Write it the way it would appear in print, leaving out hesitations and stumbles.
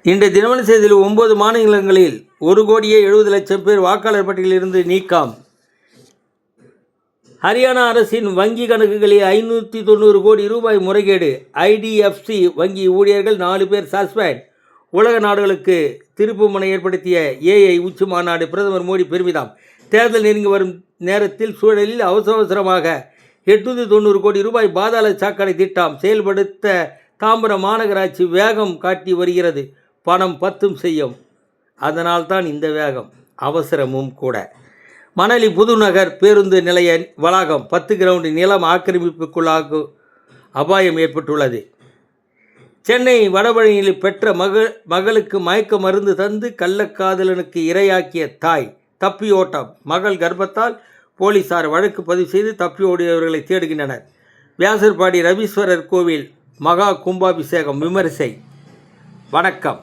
இன்றைய தினமணி செய்தியில் 9 மாநிலங்களில் 1,70,00,000 பேர் வாக்காளர் பட்டியலிருந்து நீக்கம். ஹரியானா அரசின் வங்கி கணக்குகளில் 590 கோடி ரூபாய் முறைகேடு. IDFC வங்கி ஊழியர்கள் 4 பேர் சஸ்பெண்ட். உலக நாடுகளுக்கு திருப்புமுனை ஏற்படுத்திய AI உச்சி மாநாடு. பிரதமர் மோடி பெருமிதம். தேர்தல் நெருங்கி வரும் நேரத்தில் சூழலில் அவசரமாக 890 கோடி ரூபாய் பாதாள சாக்கடை திட்டம் செயல்படுத்த தாம்பரம் மாநகராட்சி வேகம் காட்டி வருகிறது. பணம் பத்தும் செய்யும். அதனால்தான் இந்த வேகம், அவசரமும் கூட. மணலி புதுநகர் பேருந்து நிலைய வளாகம் 10 கிரவுண்ட் நிலம் ஆக்கிரமிப்புக்குள்ளாகும் அபாயம் ஏற்பட்டுள்ளது. சென்னை வடபழனியில் பெற்ற மகளுக்கு மயக்க மருந்து தந்து கள்ளக்காதலனுக்கு இரையாக்கிய தாய் தப்பியோட்டம். மகள் கர்ப்பத்தால் போலீசார் வழக்கு பதிவு செய்து தப்பியோடியவர்களை தேடுகின்றனர். வியாசர்பாடி ரவீஸ்வரர் கோவில் மகா கும்பாபிஷேகம் விமரிசை. வணக்கம்.